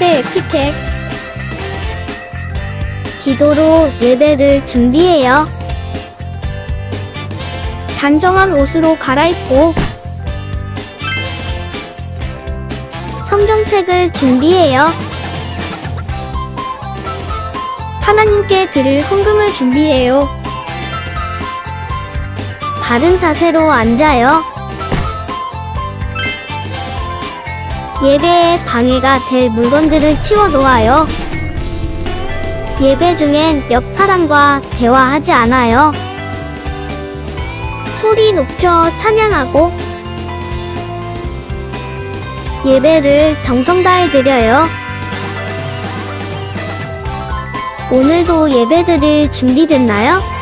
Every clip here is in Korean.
네, 에티켓. 기도로 예배를 준비해요. 단정한 옷으로 갈아입고 성경책을 준비해요. 하나님께 드릴 헌금을 준비해요. 바른 자세로 앉아요. 예배에 방해가 될 물건들을 치워놓아요. 예배 중엔 옆 사람과 대화하지 않아요. 소리 높여 찬양하고 예배를 정성 다해 드려요. 오늘도 예배드릴 준비됐나요?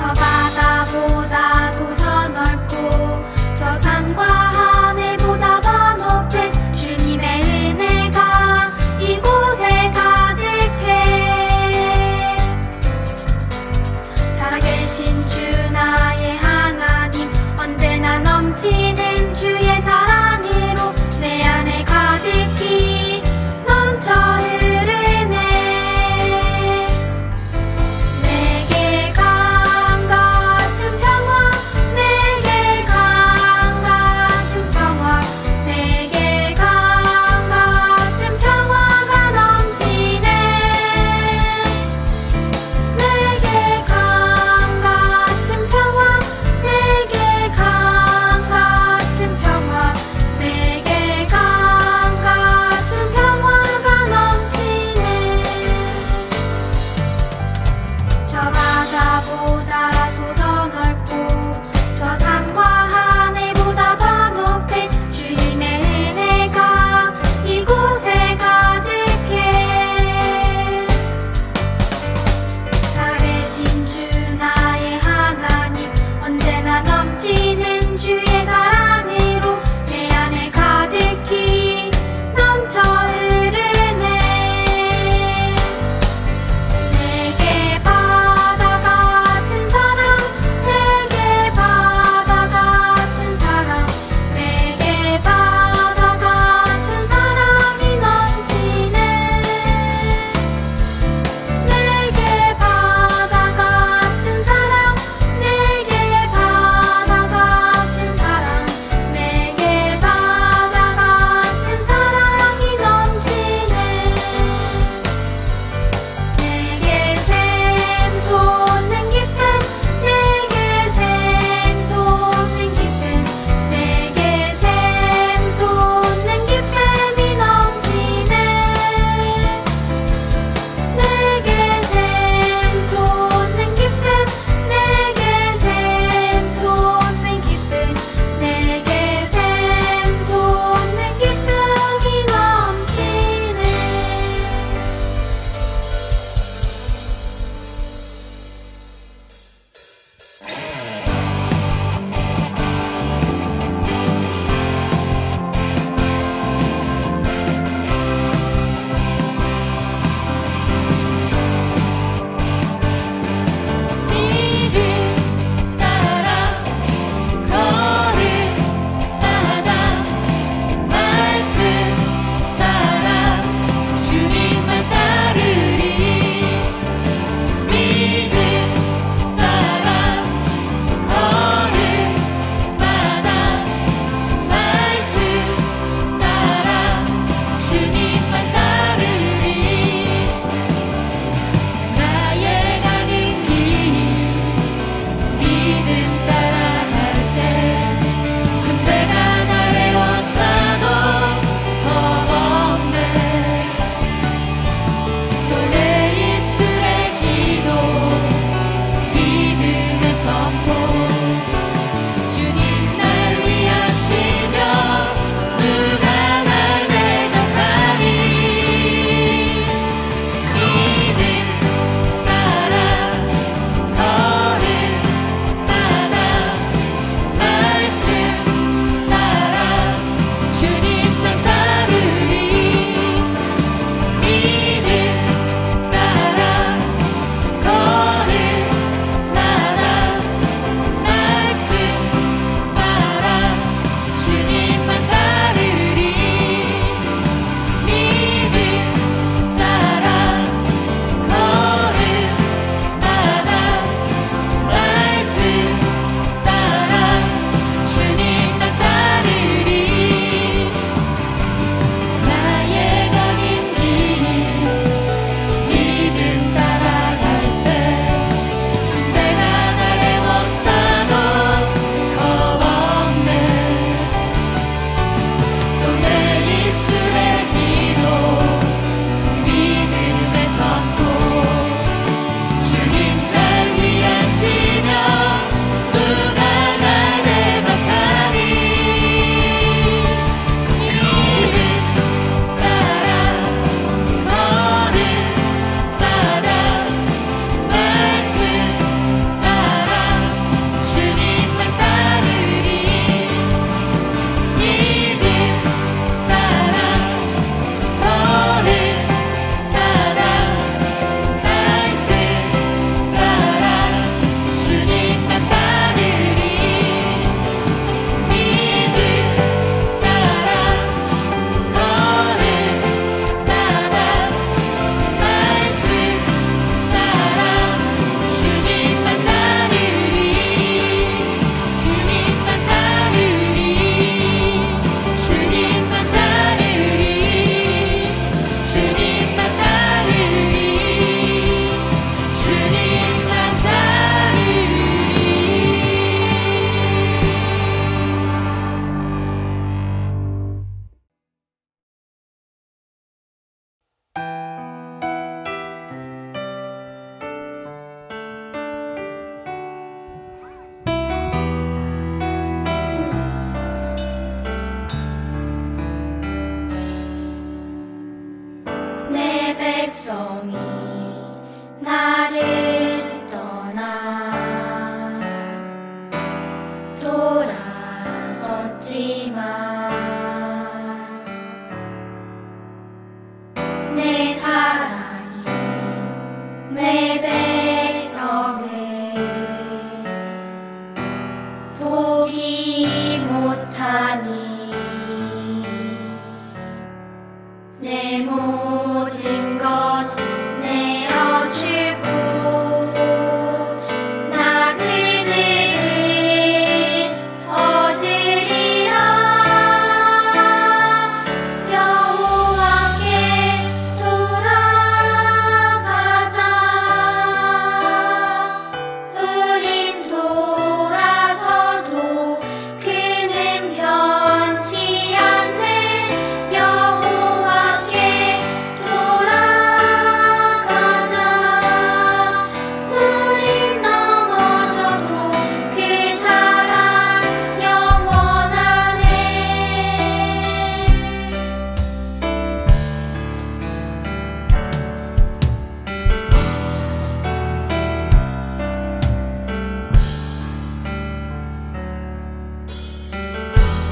저 바다보다도 더 넓고 저 산과 하늘보다 더 높은 백성이 나를 떠나 돌아섰지만 내 사랑이 내 백성을 보기 못하니 내 모든 것 내어주고 나 그들을 얻으리라. 여호와께 돌아가자. 우린 돌아서도 그는 변치 않네. 여호와께 돌아가자. 우린 넘어져도 그 사랑 영원하네.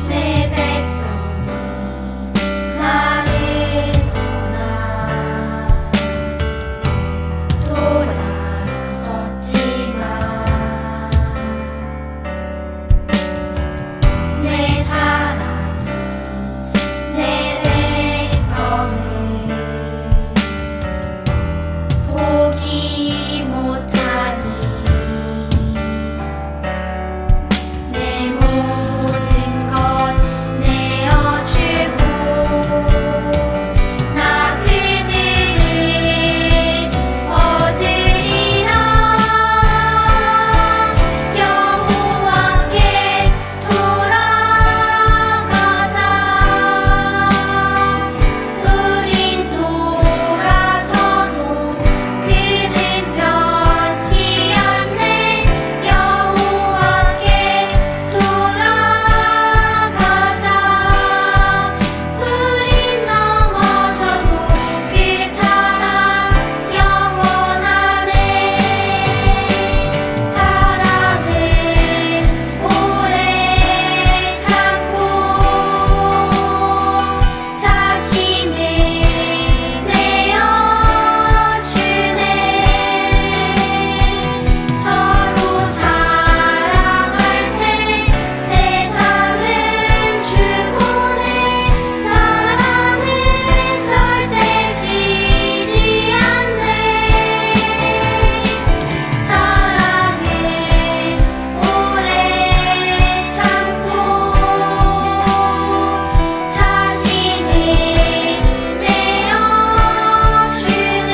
내 백성이 나를 떠나 돌아섰지만 내 사랑이 내 백성을 보기 못하니 내 모든 것 내어주고 나 그들을 얻으리라. 여호와께 돌아가자. 우린 돌아서도 그는 변치 않네. 여호와께 돌아가자. 우린 넘어져도 그 사랑 영원하네. 사랑은 오래 참고 자신을 내어주네. 서로 사랑할 때 세상은 주보네. 사랑은 절대 지지 않네. 사랑은 오래 참고 자신을 내어주네.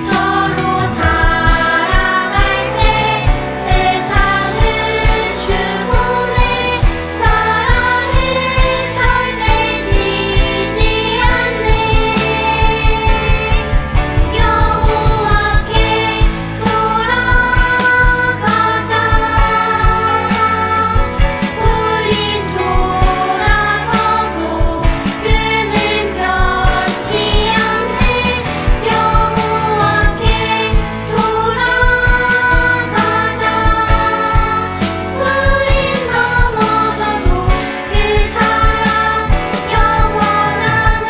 서로 사랑할 때 세상은 주보네. 사랑은 절대 지지 않네. 여호와께 돌아가자. 우린 돌아서도 그는 변치 않네. 여호와께 돌아가자. 우린 넘어져도 그 사랑 영원하네.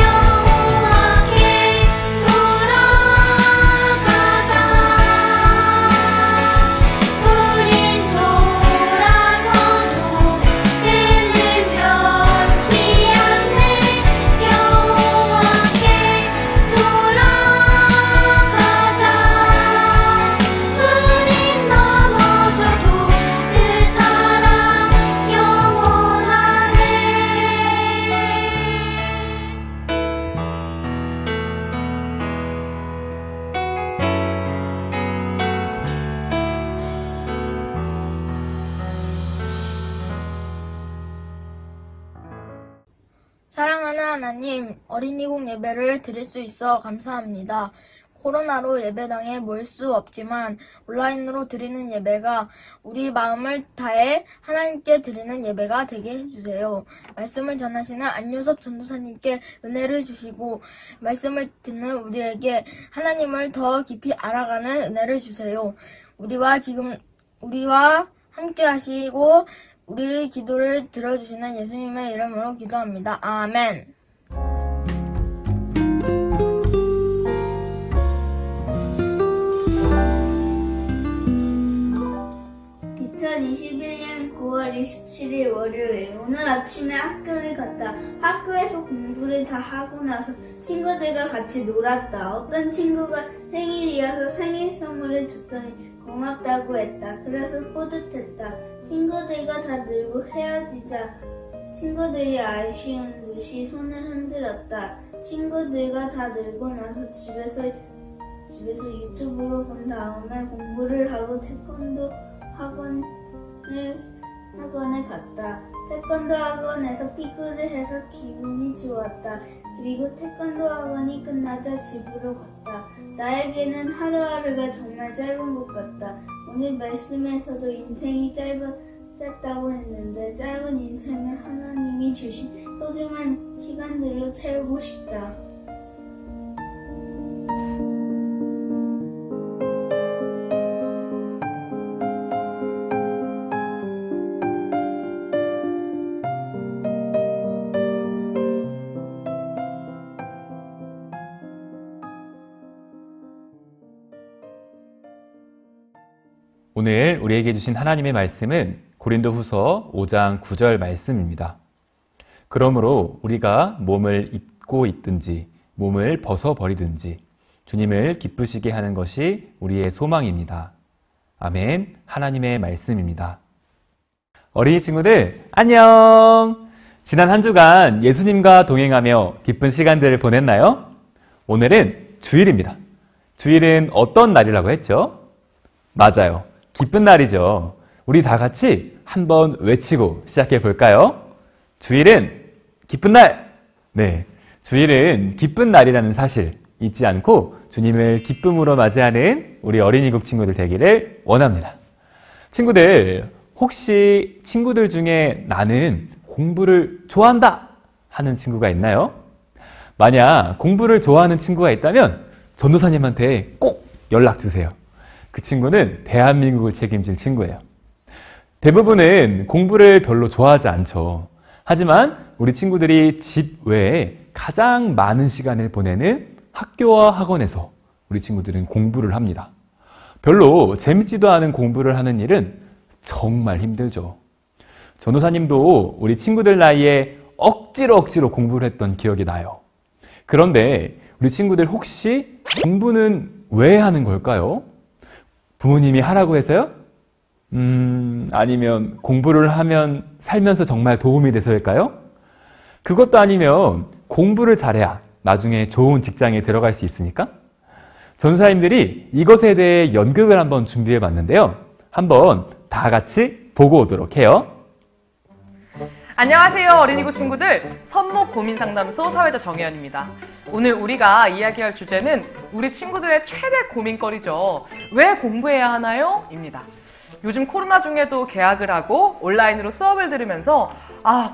여호와께 돌아가자. 우린 돌아서도 그는 변치 않네. 여호와께 돌아가자. 우린 넘어져도 그 사랑 영원하네. 사랑하는 하나님, 어린이국 예배를 드릴 수 있어 감사합니다. 코로나로 예배당에 모일 수 없지만 온라인으로 드리는 예배가 우리 마음을 다해 하나님께 드리는 예배가 되게 해주세요. 말씀을 전하시는 안요섭 전도사님께 은혜를 주시고 말씀을 듣는 우리에게 하나님을 더 깊이 알아가는 은혜를 주세요. 우리와 함께 하시고 우리의 기도를 들어주시는 예수님의 이름으로 기도합니다. 아멘. 2021년 9월 27일 월요일 오늘 아침에 학교를 갔다. 학교에서 공부를 다 하고 나서 친구들과 같이 놀았다. 어떤 친구가 생일이어서 생일 선물을 줬더니 고맙다고 했다. 그래서 뿌듯했다. 친구들과 다 놀고 헤어지자 친구들이 아쉬운 듯이 손을 흔들었다. 친구들과 다 놀고 나서 집에서 유튜브로 본 다음에 공부를 하고 태권도 학원에 갔다. 태권도 학원에서 피구를 해서 기분이 좋았다. 그리고 태권도 학원이 끝나자 집으로 갔다. 나에게는 하루하루가 정말 짧은 것 같다. 오늘 말씀에서도 인생이 짧다고 했는데 짧은 인생을 하나님이 주신 소중한 시간들로 채우고 싶다. 오늘 우리에게 주신 하나님의 말씀은 고린도후서 5장 9절 말씀입니다. 그러므로 우리가 몸을 입고 있든지 몸을 벗어버리든지 주님을 기쁘시게 하는 것이 우리의 소망입니다. 아멘. 하나님의 말씀입니다. 어린이 친구들 안녕! 지난 한 주간 예수님과 동행하며 기쁜 시간들을 보냈나요? 오늘은 주일입니다. 주일은 어떤 날이라고 했죠? 맞아요. 기쁜 날이죠. 우리 다 같이 한번 외치고 시작해 볼까요? 주일은 기쁜 날! 네, 주일은 기쁜 날이라는 사실 잊지 않고 주님을 기쁨으로 맞이하는 우리 어린이국 친구들 되기를 원합니다. 친구들, 혹시 친구들 중에 나는 공부를 좋아한다 하는 친구가 있나요? 만약 공부를 좋아하는 친구가 있다면 전도사님한테 꼭 연락 주세요. 그 친구는 대한민국을 책임질 친구예요. 대부분은 공부를 별로 좋아하지 않죠. 하지만 우리 친구들이 집 외에 가장 많은 시간을 보내는 학교와 학원에서 우리 친구들은 공부를 합니다. 별로 재밌지도 않은 공부를 하는 일은 정말 힘들죠. 전도사님도 우리 친구들 나이에 억지로 공부를 했던 기억이 나요. 그런데 우리 친구들 혹시 공부는 왜 하는 걸까요? 부모님이 하라고 해서요? 아니면 공부를 하면 살면서 정말 도움이 돼서일까요? 그것도 아니면 공부를 잘해야 나중에 좋은 직장에 들어갈 수 있으니까? 전사님들이 이것에 대해 연극을 한번 준비해 봤는데요. 한번 다 같이 보고 오도록 해요. 안녕하세요 어린이국 친구들, 선목고민상담소 사회자 정혜연입니다. 오늘 우리가 이야기할 주제는 우리 친구들의 최대 고민거리죠. 왜 공부해야 하나요? 입니다. 요즘 코로나 중에도 개학을 하고 온라인으로 수업을 들으면서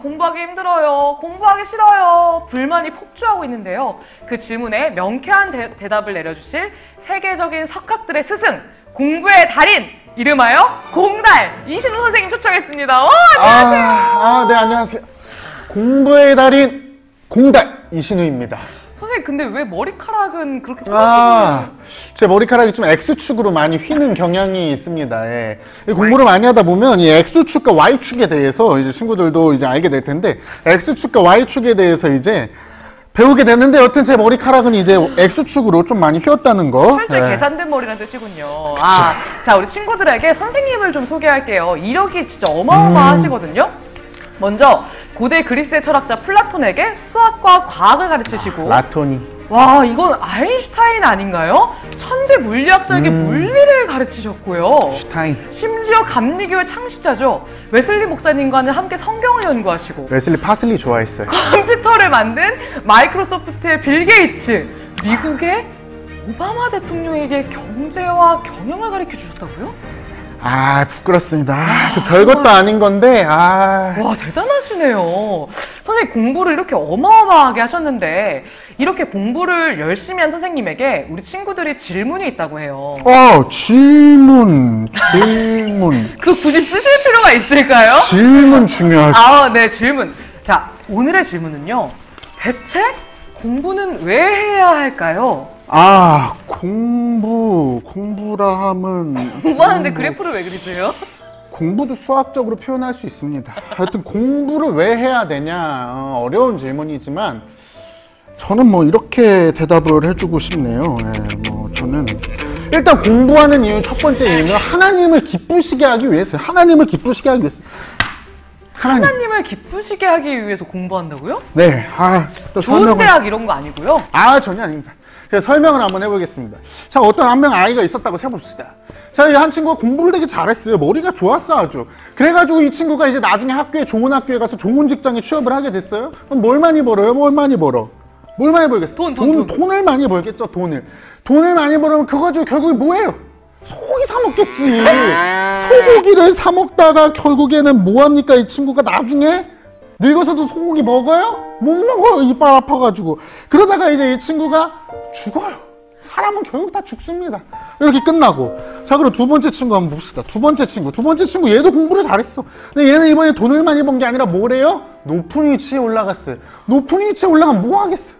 공부하기 힘들어요, 공부하기 싫어요, 불만이 폭주하고 있는데요. 그 질문에 명쾌한 대답을 내려주실 세계적인 석학들의 스승, 공부의 달인, 이름하여 공달 이신우 선생님 초청했습니다. 안녕하세요. 네, 안녕하세요. 공부의 달인 공달 이신우입니다. 선생님, 근데 왜 머리카락은 그렇게 제 머리카락이 좀 X축으로 많이 휘는 경향이 있습니다. 예. 공부를 많이 하다 보면 이 X축과 Y축에 대해서 이제 친구들도 이제 알게 될 텐데, X축과 Y축에 대해서 이제 배우게 됐는데, 여튼 제 머리카락은 이제 X축으로 좀 많이 휘었다는 거. 철저히 계산된 머리라는 뜻이군요. 자, 우리 친구들에게 선생님을 좀 소개할게요. 이력이 진짜 어마어마하시거든요. 먼저 고대 그리스의 철학자 플라톤에게 수학과 과학을 가르치시고, 라토니. 와, 이건 아인슈타인 아닌가요? 천재 물리학자에게 물리를 가르치셨고요. 슈타인. 심지어 감리교의 창시자죠. 웨슬리 목사님과는 함께 성경을 연구하시고, 웨슬리 파슬리 좋아했어요. 컴퓨터를 만든 마이크로소프트의 빌 게이츠, 미국의 오바마 대통령에게 경제와 경영을 가르쳐 주셨다고요? 아, 부끄럽습니다. 그 별것도 아닌 건데, 와, 대단하시네요. 선생님, 공부를 이렇게 어마어마하게 하셨는데 이렇게 공부를 열심히 한 선생님에게 우리 친구들이 질문이 있다고 해요. 질문. 그 굳이 쓰실 필요가 있을까요? 질문 중요하죠. 네, 질문. 자, 오늘의 질문은요. 대체 공부는 왜 해야 할까요? 공부라 하면. 공부하는데 그래프를 왜 그리세요? 공부도 수학적으로 표현할 수 있습니다. 하여튼 공부를 왜 해야 되냐, 어려운 질문이지만 저는 뭐 이렇게 대답을 해주고 싶네요. 저는 일단 공부하는 이유, 첫 번째 이유는 하나님을 기쁘시게 하기 위해서요. 하나님을 기쁘시게 하기 위해서. 하나님을 기쁘시게 하기 위해서 공부한다고요? 네. 또 좋은 대학 이런 거 아니고요? 전혀 아닙니다. 제가 설명을 한번 해보겠습니다. 자, 어떤 한 명 아이가 있었다고 해봅시다. 자, 이 한 친구가 공부를 되게 잘했어요. 머리가 좋았어, 아주. 그래가지고 이 친구가 이제 나중에 좋은 학교에 가서 좋은 직장에 취업을 하게 됐어요. 그럼 뭘 많이 벌어요? 뭘 많이 벌겠어? 돈을 많이 벌겠죠, 돈을 많이 벌으면 그거 가지고 결국에 뭐예요? 소고기 사 먹겠지. 소고기를 사 먹다가 결국에는 뭐합니까? 이 친구가 나중에 늙어서도 소고기 먹어요? 못 먹어요. 이빨 아파가지고. 그러다가 이제 이 친구가 죽어요. 사람은 결국 다 죽습니다. 이렇게 끝나고. 자, 그럼 두 번째 친구 한번 봅시다. 두 번째 친구 얘도 공부를 잘했어. 근데 얘는 이번에 돈을 많이 번 게 아니라 뭐래요? 높은 위치에 올라갔어요. 높은 위치에 올라가면 뭐 하겠어요?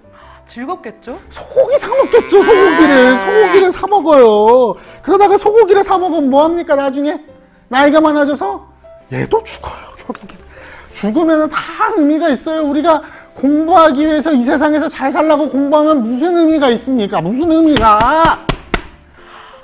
즐겁겠죠? 소고기 사 먹겠죠. 소고기를 사 먹어요. 그러다가 소고기를 사 먹으면 뭐 합니까? 나중에 나이가 많아져서 얘도 죽어요. 결국에 죽으면 다 의미가 있어요. 우리가 공부하기 위해서 이 세상에서 잘 살라고 공부하면 무슨 의미가 있습니까? 무슨 의미가?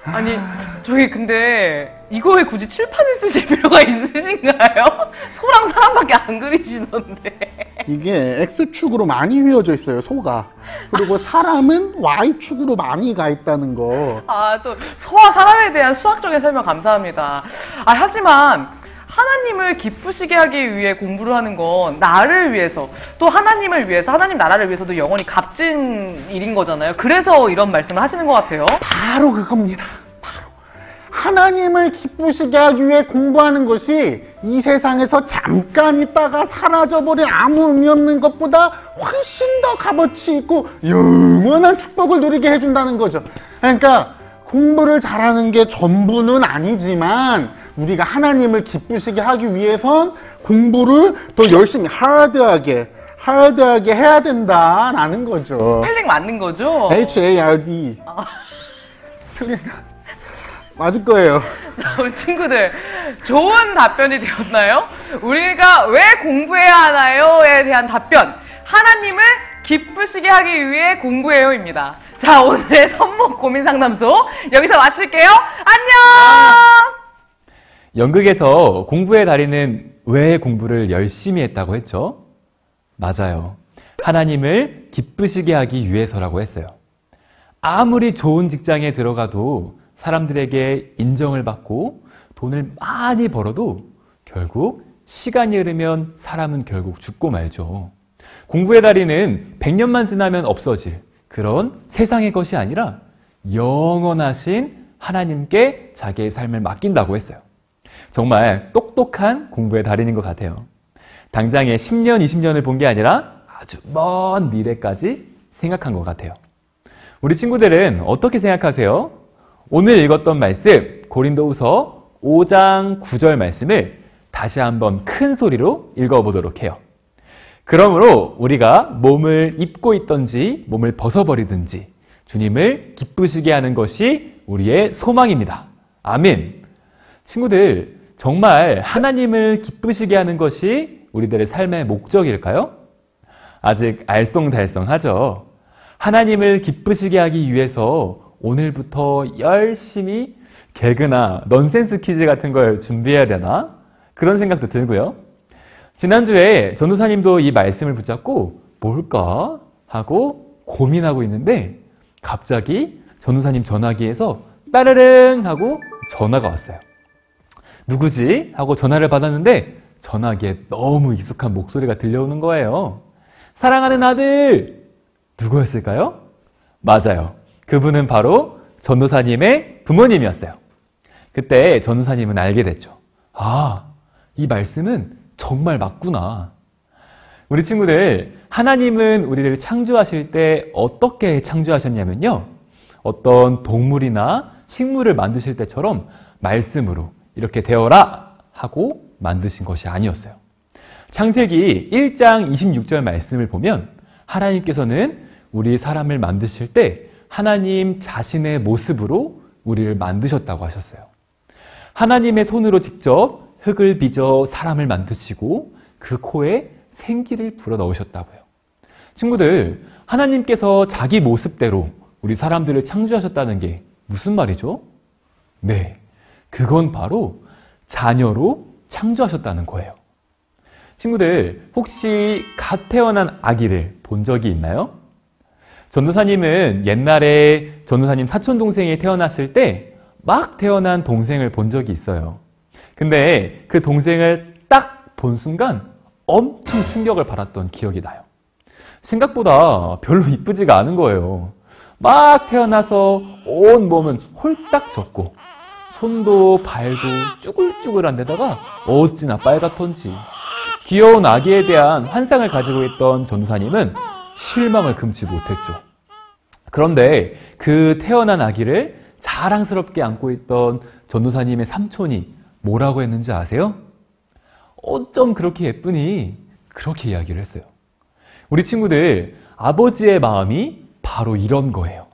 아니, 저기 근데 이거에 굳이 칠판을 쓰실 필요가 있으신가요? 소랑 사람밖에 안 그리시던데. 이게 X축으로 많이 휘어져 있어요, 소가. 그리고 사람은 Y축으로 많이 가 있다는 거. 또 소와 사람에 대한 수학적인 설명 감사합니다. 하지만 하나님을 기쁘시게 하기 위해 공부를 하는 건 나를 위해서, 또 하나님을 위해서, 하나님 나라를 위해서도 영원히 값진 일인 거잖아요. 그래서 이런 말씀을 하시는 것 같아요. 바로 그겁니다. 하나님을 기쁘시게 하기 위해 공부하는 것이 이 세상에서 잠깐 있다가 사라져버린 아무 의미 없는 것보다 훨씬 더 값어치 있고 영원한 축복을 누리게 해준다는 거죠. 그러니까 공부를 잘하는 게 전부는 아니지만 우리가 하나님을 기쁘시게 하기 위해선 공부를 더 열심히 하드하게 해야 된다라는 거죠. 스펠링 맞는 거죠? HARD. 틀린가? 맞을 거예요. 자, 우리 친구들, 좋은 답변이 되었나요? 우리가 왜 공부해야 하나요?에 대한 답변. 하나님을 기쁘시게 하기 위해 공부해요입니다. 자, 오늘의 선목 고민 상담소 여기서 마칠게요. 안녕! 연극에서 공부의 달인은 왜 공부를 열심히 했다고 했죠? 맞아요. 하나님을 기쁘시게 하기 위해서라고 했어요. 아무리 좋은 직장에 들어가도 사람들에게 인정을 받고 돈을 많이 벌어도 결국 시간이 흐르면 사람은 결국 죽고 말죠. 공부의 달인은 100년만 지나면 없어질 그런 세상의 것이 아니라 영원하신 하나님께 자기의 삶을 맡긴다고 했어요. 정말 똑똑한 공부의 달인인 것 같아요. 당장에 10년, 20년을 본 게 아니라 아주 먼 미래까지 생각한 것 같아요. 우리 친구들은 어떻게 생각하세요? 오늘 읽었던 말씀, 고린도후서 5장 9절 말씀을 다시 한번 큰 소리로 읽어보도록 해요. 그러므로 우리가 몸을 입고 있든지 몸을 벗어버리든지 주님을 기쁘시게 하는 것이 우리의 소망입니다. 아멘. 친구들, 정말 하나님을 기쁘시게 하는 것이 우리들의 삶의 목적일까요? 아직 알쏭달쏭하죠. 하나님을 기쁘시게 하기 위해서 오늘부터 열심히 개그나 넌센스 퀴즈 같은 걸 준비해야 되나? 그런 생각도 들고요. 지난주에 전도사님도 이 말씀을 붙잡고 뭘까? 하고 고민하고 있는데 갑자기 전도사님 전화기에서 따르릉 하고 전화가 왔어요. 누구지? 하고 전화를 받았는데 전화기에 너무 익숙한 목소리가 들려오는 거예요. 사랑하는 아들! 누구였을까요? 맞아요. 그분은 바로 전도사님의 부모님이었어요. 그때 전도사님은 알게 됐죠. 아, 이 말씀은 정말 맞구나. 우리 친구들, 하나님은 우리를 창조하실 때 어떻게 창조하셨냐면요. 어떤 동물이나 식물을 만드실 때처럼 말씀으로 이렇게 되어라 하고 만드신 것이 아니었어요. 창세기 1장 26절 말씀을 보면 하나님께서는 우리 사람을 만드실 때 하나님 자신의 모습으로 우리를 만드셨다고 하셨어요. 하나님의 손으로 직접 흙을 빚어 사람을 만드시고 그 코에 생기를 불어넣으셨다고요. 친구들, 하나님께서 자기 모습대로 우리 사람들을 창조하셨다는 게 무슨 말이죠? 네, 그건 바로 자녀로 창조하셨다는 거예요. 친구들, 혹시 갓 태어난 아기를 본 적이 있나요? 전도사님은 옛날에 전도사님 사촌동생이 태어났을 때 막 태어난 동생을 본 적이 있어요. 근데 그 동생을 딱 본 순간 엄청 충격을 받았던 기억이 나요. 생각보다 별로 이쁘지가 않은 거예요. 막 태어나서 온 몸은 홀딱 젖고 손도 발도 쭈글쭈글한 데다가 어찌나 빨갛던지 귀여운 아기에 대한 환상을 가지고 있던 전도사님은 실망을 금치 못했죠. 그런데 그 태어난 아기를 자랑스럽게 안고 있던 전도사님의 삼촌이 뭐라고 했는지 아세요? 어쩜 그렇게 예쁘니? 그렇게 이야기를 했어요. 우리 친구들, 아버지의 마음이 바로 이런 거예요.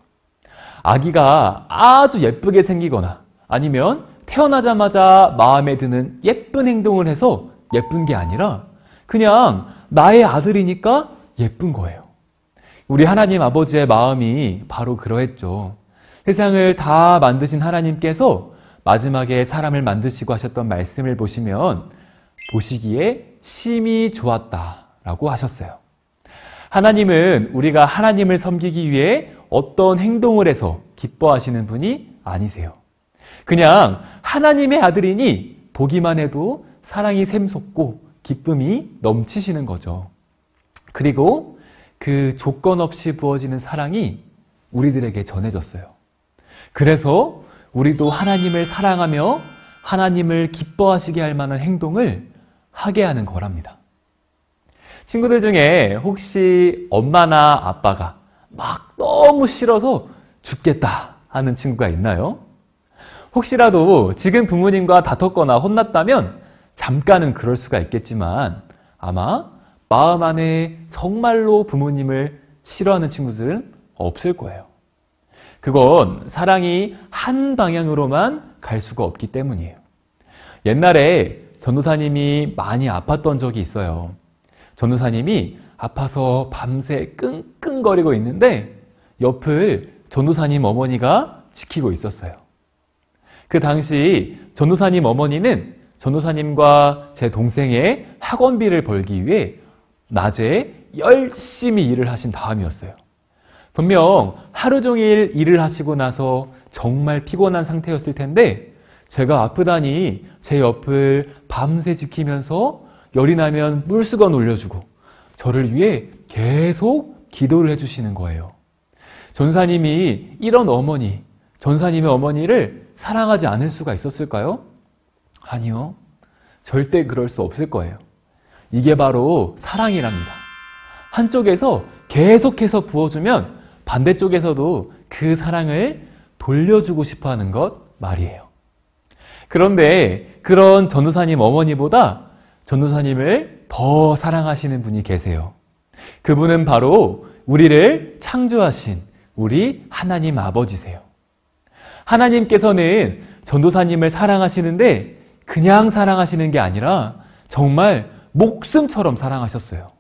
아기가 아주 예쁘게 생기거나 아니면 태어나자마자 마음에 드는 예쁜 행동을 해서 예쁜 게 아니라 그냥 나의 아들이니까 예쁜 거예요. 우리 하나님 아버지의 마음이 바로 그러했죠. 세상을 다 만드신 하나님께서 마지막에 사람을 만드시고 하셨던 말씀을 보시면 보시기에 심히 좋았다라고 하셨어요. 하나님은 우리가 하나님을 섬기기 위해 어떤 행동을 해서 기뻐하시는 분이 아니세요. 그냥 하나님의 아들이니 보기만 해도 사랑이 샘솟고 기쁨이 넘치시는 거죠. 그리고 그 조건 없이 부어지는 사랑이 우리들에게 전해졌어요. 그래서 우리도 하나님을 사랑하며 하나님을 기뻐하시게 할 만한 행동을 하게 하는 거랍니다. 친구들 중에 혹시 엄마나 아빠가 막 너무 싫어서 죽겠다 하는 친구가 있나요? 혹시라도 지금 부모님과 다퉜거나 혼났다면 잠깐은 그럴 수가 있겠지만 아마 마음 안에 정말로 부모님을 싫어하는 친구들은 없을 거예요. 그건 사랑이 한 방향으로만 갈 수가 없기 때문이에요. 옛날에 전도사님이 많이 아팠던 적이 있어요. 전도사님이 아파서 밤새 끙끙거리고 있는데 옆을 전도사님 어머니가 지키고 있었어요. 그 당시 전도사님 어머니는 전도사님과 제 동생의 학원비를 벌기 위해 낮에 열심히 일을 하신 다음이었어요. 분명 하루 종일 일을 하시고 나서 정말 피곤한 상태였을 텐데 제가 아프다니 제 옆을 밤새 지키면서 열이 나면 물수건 올려주고 저를 위해 계속 기도를 해주시는 거예요. 전사님이 이런 어머니, 전사님의 어머니를 사랑하지 않을 수가 있었을까요? 아니요. 절대 그럴 수 없을 거예요. 이게 바로 사랑이랍니다. 한쪽에서 계속해서 부어주면 반대쪽에서도 그 사랑을 돌려주고 싶어 하는 것 말이에요. 그런데 그런 전도사님 어머니보다 전도사님을 더 사랑하시는 분이 계세요. 그분은 바로 우리를 창조하신 우리 하나님 아버지세요. 하나님께서는 전도사님을 사랑하시는데 그냥 사랑하시는 게 아니라 정말 목숨처럼 사랑하셨어요.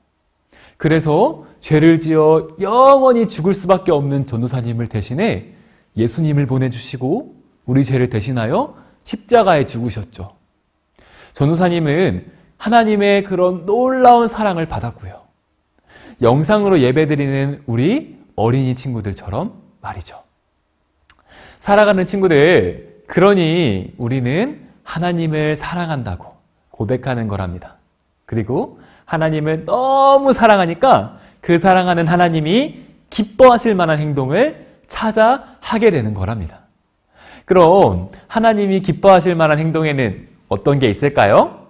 그래서 죄를 지어 영원히 죽을 수밖에 없는 전도사님을 대신해 예수님을 보내주시고 우리 죄를 대신하여 십자가에 죽으셨죠. 전도사님은 하나님의 그런 놀라운 사랑을 받았고요. 영상으로 예배드리는 우리 어린이 친구들처럼 말이죠. 살아가는 친구들, 그러니 우리는 하나님을 사랑한다고 고백하는 거랍니다. 그리고 하나님을 너무 사랑하니까 그 사랑하는 하나님이 기뻐하실 만한 행동을 찾아 하게 되는 거랍니다. 그럼 하나님이 기뻐하실 만한 행동에는 어떤 게 있을까요?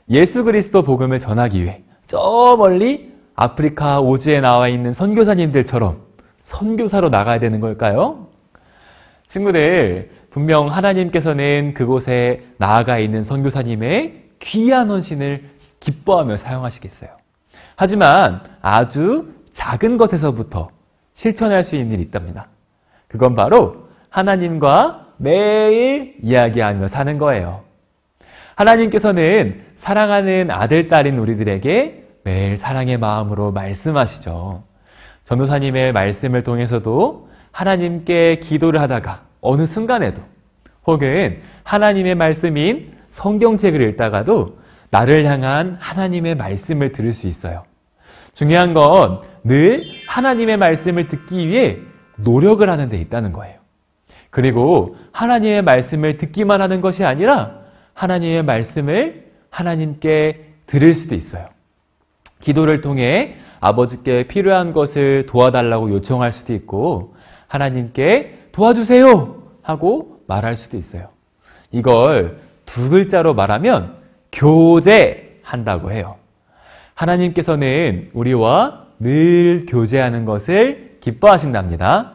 예수 그리스도 복음을 전하기 위해 저 멀리 아프리카 오지에 나와 있는 선교사님들처럼 선교사로 나가야 되는 걸까요? 친구들, 분명 하나님께서는 그곳에 나아가 있는 선교사님의 귀한 헌신을 기뻐하며 사용하시겠어요. 하지만 아주 작은 것에서부터 실천할 수 있는 일이 있답니다. 그건 바로 하나님과 매일 이야기하며 사는 거예요. 하나님께서는 사랑하는 아들, 딸인 우리들에게 매일 사랑의 마음으로 말씀하시죠. 전도사님의 말씀을 통해서도 하나님께 기도를 하다가 어느 순간에도 혹은 하나님의 말씀인 성경책을 읽다가도 나를 향한 하나님의 말씀을 들을 수 있어요. 중요한 건 늘 하나님의 말씀을 듣기 위해 노력을 하는 데 있다는 거예요. 그리고 하나님의 말씀을 듣기만 하는 것이 아니라 하나님의 말씀을 하나님께 들을 수도 있어요. 기도를 통해 아버지께 필요한 것을 도와달라고 요청할 수도 있고 하나님께 도와주세요 하고 말할 수도 있어요. 이걸 두 글자로 말하면 교제한다고 해요. 하나님께서는 우리와 늘 교제하는 것을 기뻐하신답니다.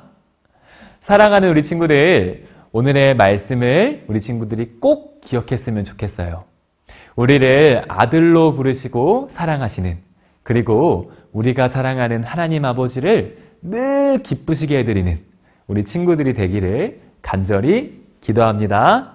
사랑하는 우리 친구들, 오늘의 말씀을 우리 친구들이 꼭 기억했으면 좋겠어요. 우리를 아들로 부르시고 사랑하시는, 그리고 우리가 사랑하는 하나님 아버지를 늘 기쁘시게 해드리는 우리 친구들이 되기를 간절히 기도합니다.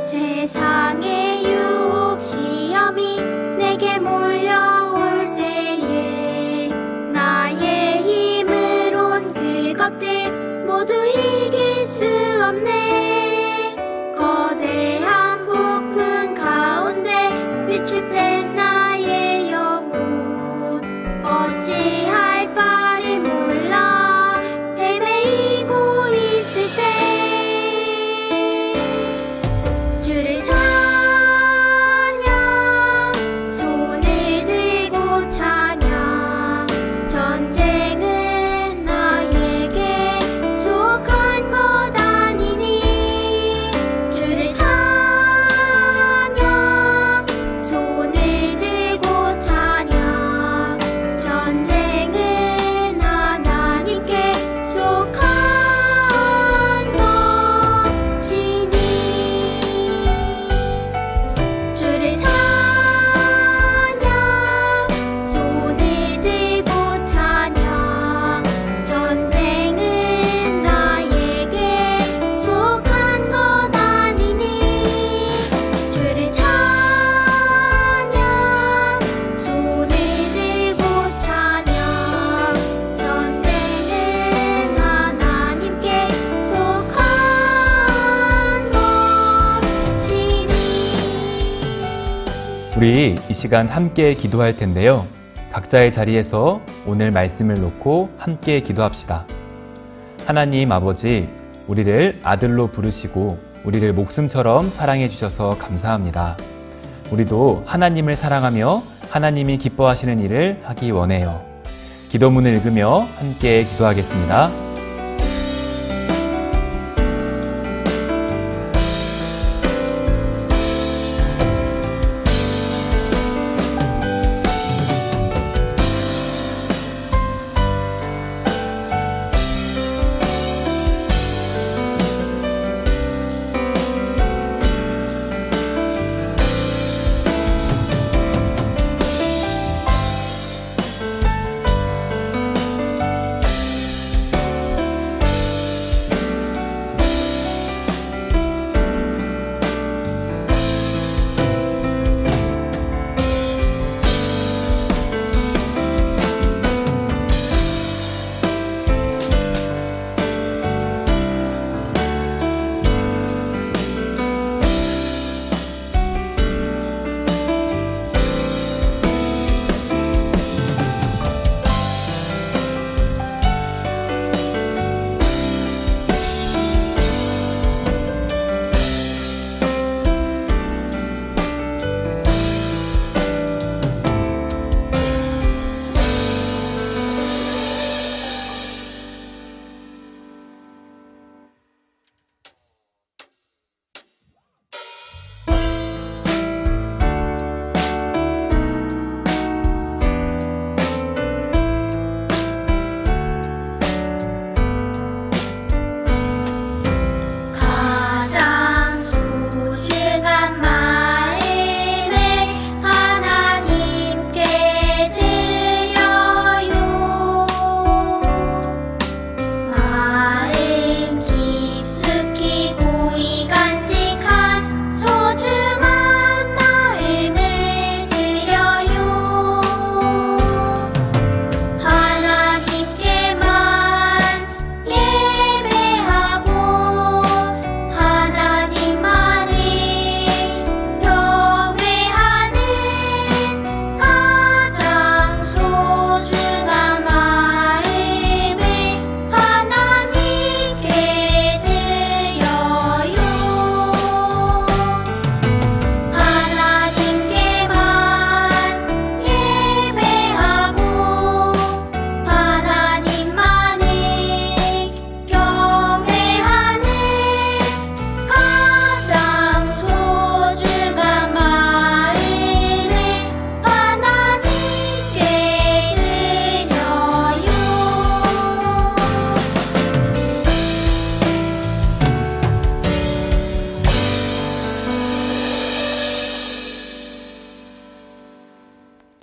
세상의 유혹 시험이 내게 몰려올 때에 나의 힘으론 그것들 모두 이길 수 없네. 거대한 폭풍 가운데 위축된 나의 영혼 어찌할 바를 몰라 헤매이고 있을 때 주를 찬양 손을 들고 찬양 전쟁은 나에게 속한 것 아니니 주를 찬양 손을 들고 찬양 전쟁은 하나님께 속한 것이니 주를 찬양 손을 들고 찬양 전쟁은 나에게 속한 것 아니니 주를 찬양 손을 들고 찬양 전쟁은 하나님께 속한 것이니. 우리 이 시간 함께 기도할 텐데요. 각자의 자리에서 오늘 말씀을 놓고 함께 기도합시다. 하나님 아버지, 우리를 아들로 부르시고 우리를 목숨처럼 사랑해 주셔서 감사합니다. 우리도 하나님을 사랑하며 하나님이 기뻐하시는 일을 하기 원해요. 기도문을 읽으며 함께 기도하겠습니다.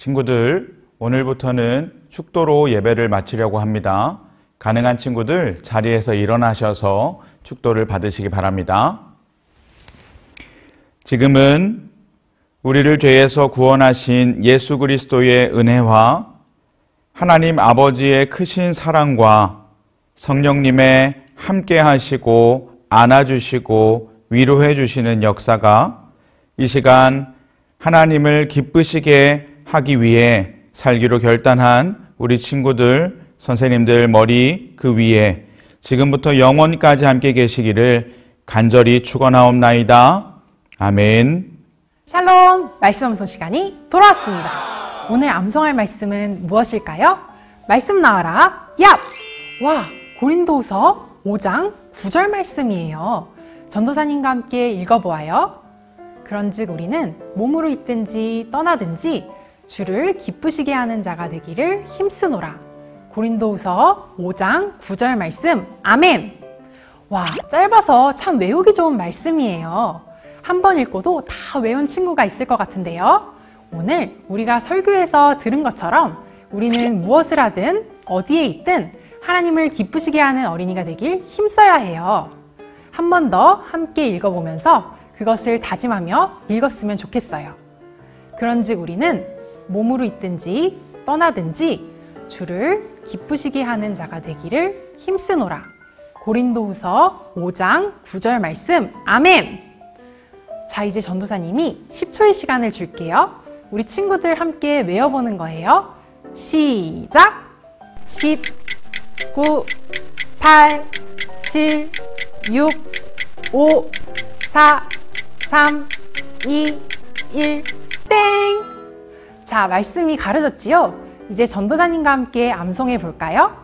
친구들, 오늘부터는 축도로 예배를 마치려고 합니다. 가능한 친구들 자리에서 일어나셔서 축도를 받으시기 바랍니다. 지금은 우리를 죄에서 구원하신 예수 그리스도의 은혜와 하나님 아버지의 크신 사랑과 성령님의 함께 하시고 안아주시고 위로해 주시는 역사가 이 시간 하나님을 기쁘시게 하기 위해 살기로 결단한 우리 친구들, 선생님들 머리 그 위에 지금부터 영원까지 함께 계시기를 간절히 축원하옵나이다. 아멘. 샬롬! 말씀 암송 시간이 돌아왔습니다. 오늘 암송할 말씀은 무엇일까요? 말씀 나와라. 얍! 와, 고린도후서 5장 9절 말씀이에요. 전도사님과 함께 읽어보아요. 그런즉 우리는 몸으로 있든지 떠나든지 주를 기쁘시게 하는 자가 되기를 힘쓰노라. 고린도후서 5장 9절 말씀. 아멘! 와, 짧아서 참 외우기 좋은 말씀이에요. 한 번 읽고도 다 외운 친구가 있을 것 같은데요. 오늘 우리가 설교에서 들은 것처럼 우리는 무엇을 하든 어디에 있든 하나님을 기쁘시게 하는 어린이가 되길 힘써야 해요. 한 번 더 함께 읽어보면서 그것을 다짐하며 읽었으면 좋겠어요. 그런즉 우리는 몸으로 있든지 떠나든지 주를 기쁘시게 하는 자가 되기를 힘쓰노라. 고린도후서 5장 9절 말씀. 아멘! 자, 이제 전도사님이 10초의 시간을 줄게요. 우리 친구들 함께 외워보는 거예요. 시작! 10, 9, 8, 7, 6, 5, 4, 3, 2, 1, 땡! 자, 말씀이 가려졌지요? 이제 전도사님과 함께 암송해 볼까요?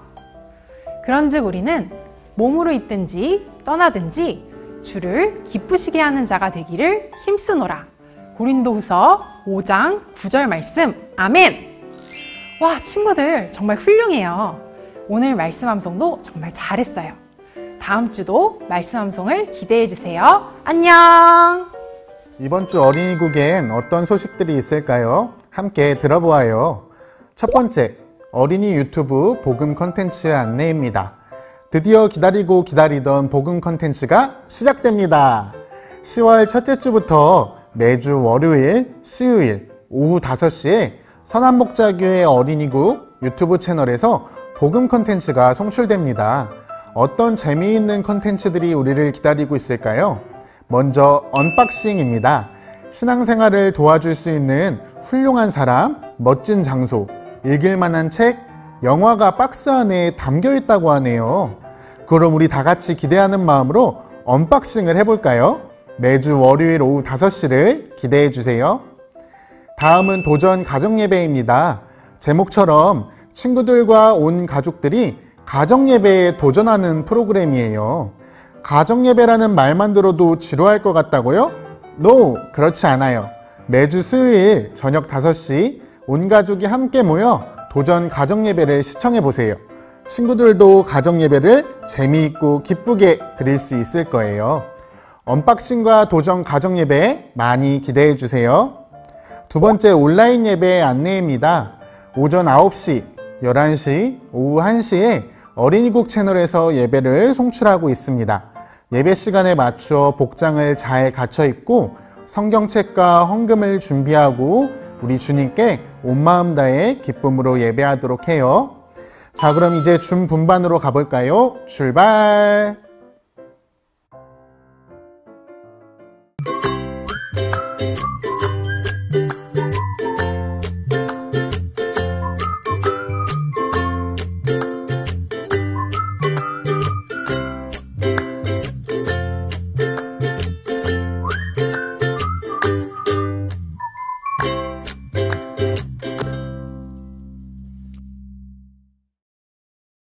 그런즉 우리는 몸으로 있든지 떠나든지 주를 기쁘시게 하는 자가 되기를 힘쓰노라. 고린도후서 5장 9절 말씀. 아멘! 와, 친구들 정말 훌륭해요. 오늘 말씀 암송도 정말 잘했어요. 다음 주도 말씀 암송을 기대해 주세요. 안녕! 이번 주 어린이국엔 어떤 소식들이 있을까요? 함께 들어보아요. 첫 번째, 어린이 유튜브 복음 컨텐츠 안내입니다. 드디어 기다리고 기다리던 복음 컨텐츠가 시작됩니다. 10월 첫째 주부터 매주 월요일, 수요일 오후 5시에 선한목자교회 어린이국 유튜브 채널에서 복음 컨텐츠가 송출됩니다. 어떤 재미있는 컨텐츠들이 우리를 기다리고 있을까요? 먼저 언박싱입니다. 신앙생활을 도와줄 수 있는 훌륭한 사람, 멋진 장소, 읽을 만한 책, 영화가 박스 안에 담겨 있다고 하네요. 그럼 우리 다 같이 기대하는 마음으로 언박싱을 해볼까요? 매주 월요일 오후 5시를 기대해 주세요. 다음은 도전 가정예배입니다. 제목처럼 친구들과 온 가족들이 가정예배에 도전하는 프로그램이에요. 가정예배라는 말만 들어도 지루할 것 같다고요? No, 그렇지 않아요. 매주 수요일 저녁 5시 온 가족이 함께 모여 도전 가정예배를 시청해보세요. 친구들도 가정예배를 재미있고 기쁘게 드릴 수 있을 거예요. 언박싱과 도전 가정예배 많이 기대해주세요. 두 번째 온라인 예배 안내입니다. 오전 9시, 11시, 오후 1시에 어린이국 채널에서 예배를 송출하고 있습니다. 예배 시간에 맞추어 복장을 잘 갖춰 입고 성경책과 헌금을 준비하고 우리 주님께 온 마음 다해 기쁨으로 예배하도록 해요. 자, 그럼 이제 줌 분반으로 가볼까요? 출발!